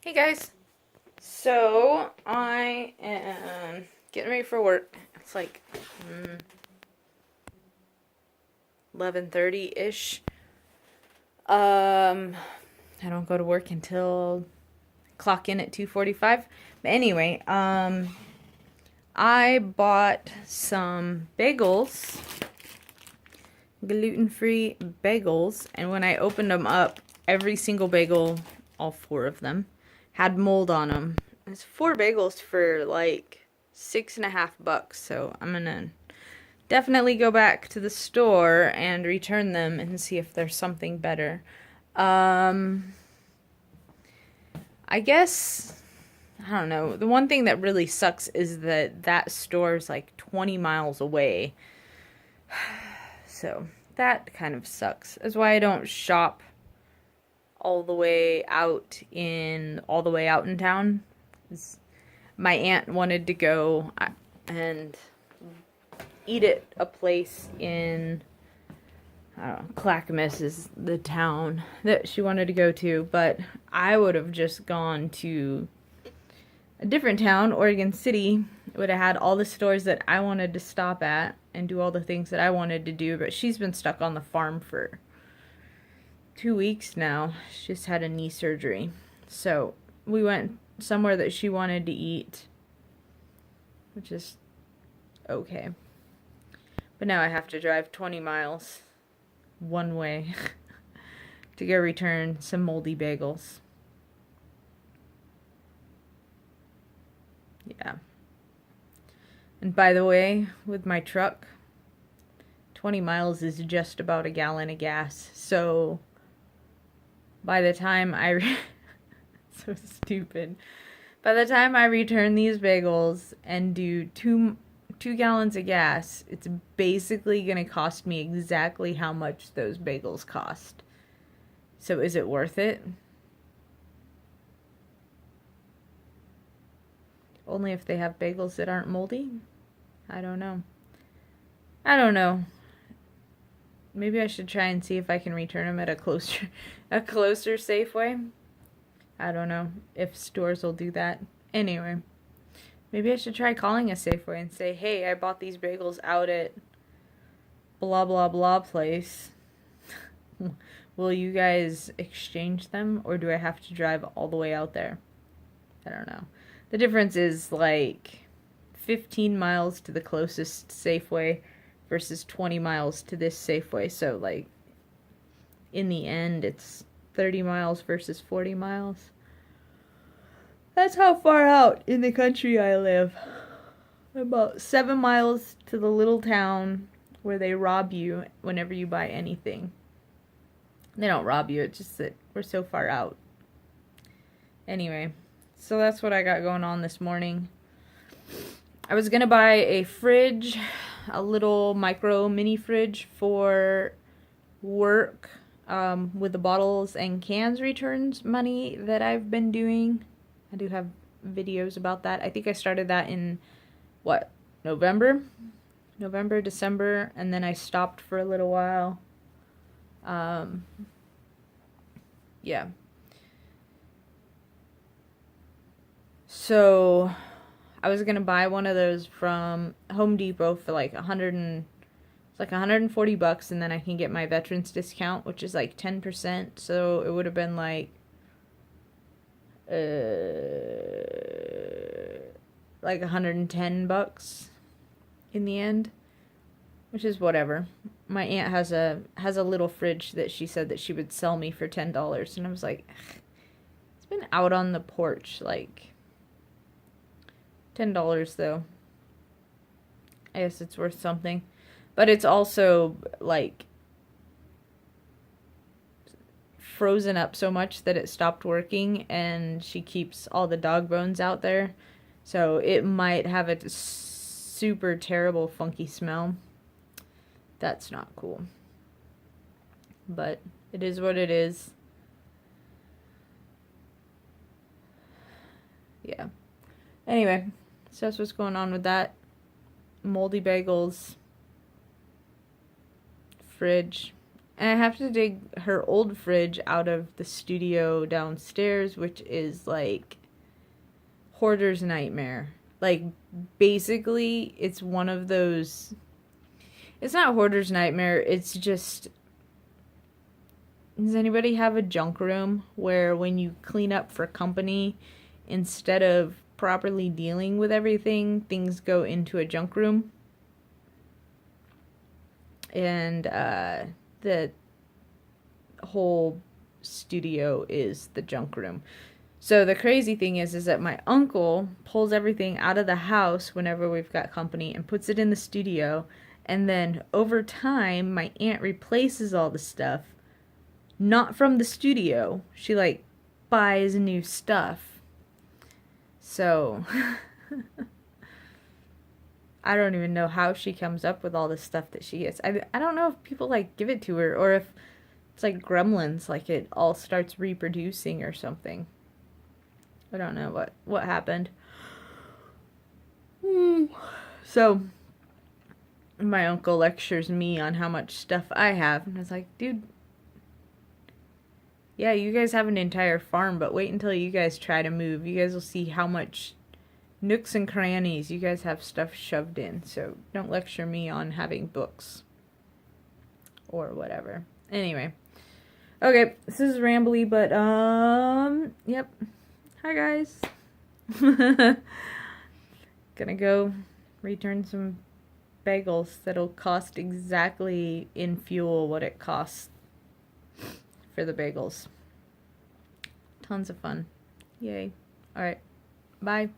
Hey guys. So I am getting ready for work. It's like 11:30-ish. I don't go to work until clock in at 2:45. But anyway, I bought some bagels, gluten-free bagels, and when I opened them up, every single bagel, all four of them, had mold on them. It's four bagels for like $6.50, so I'm gonna definitely go back to the store and return them and see if there's something better. I guess, I don't know. The one thing that really sucks is that store is like 20 miles away. So that kind of sucks. That's why I don't shop all the way out in town. My aunt wanted to go and eat at a place in, I don't know, Clackamas is the town that she wanted to go to, but I would have just gone to a different town, Oregon City. It would have had all the stores that I wanted to stop at and do all the things that I wanted to do, but she's been stuck on the farm for 2 weeks now. She just had a knee surgery. So we went somewhere that she wanted to eat, which is okay. But now I have to drive 20 miles one way to go return some moldy bagels. Yeah. And by the way, with my truck, 20 miles is just about a gallon of gas. So by the time so stupid. By the time I return these bagels and do two gallons of gas, it's basically going to cost me exactly how much those bagels cost. So is it worth it? Only if they have bagels that aren't moldy? I don't know. Maybe I should try and see if I can return them at a closer Safeway. I don't know if stores will do that. Anyway, maybe I should try calling a Safeway and say, hey, I bought these bagels out at blah blah blah place. Will you guys exchange them, or do I have to drive all the way out there? I don't know. The difference is like 15 miles to the closest Safeway versus 20 miles to this Safeway. So like in the end, it's 30 miles versus 40 miles. That's how far out in the country I live. About 7 miles to the little town where they rob you whenever you buy anything. They don't rob you, it's just that we're so far out. Anyway, so that's what I got going on this morning. I was gonna buy a fridge, a little micro mini fridge for work, with the bottles and cans returns money that I've been doing. I do have videos about that. I think I started that in, November, December, and then I stopped for a little while. Yeah. So I was gonna buy one of those from Home Depot for like $140, and then I can get my veterans discount, which is like 10%. So it would have been like $110 in the end, which is whatever. My aunt has a little fridge that she said that she would sell me for $10, and I was like, it's been out on the porch like $10 though. I guess it's worth something. But it's also like frozen up so much that it stopped working, and she keeps all the dog bones out there. So it might have a super terrible funky smell. That's not cool. But it is what it is. Yeah. Anyway, so that's what's going on with that. Moldy bagels, fridge, And I have to dig her old fridge out of the studio downstairs, which is like hoarder's nightmare. Like, basically, it's one of those... It's not hoarder's nightmare, it's just... Does anybody have a junk room where when you clean up for company, instead of properly dealing with everything, things go into a junk room? And the whole studio is the junk room. So the crazy thing is that my uncle pulls everything out of the house whenever we've got company and puts it in the studio, and then over time my aunt replaces all the stuff, not from the studio. She like buys new stuff. So I don't even know how she comes up with all the stuff that she gets. I don't know if people like give it to her, or if it's like gremlins, like it all starts reproducing or something. I don't know what happened. So my uncle lectures me on how much stuff I have, and I was like, dude, yeah, you guys have an entire farm, but wait until you guys try to move. You guys will see how much nooks and crannies you guys have stuff shoved in. So don't lecture me on having books or whatever. Anyway, okay, this is rambly, but yep. Hi guys. Gonna go return some bagels that'll cost exactly in fuel what it costs for the bagels. Tons of fun. Yay. All right. Bye.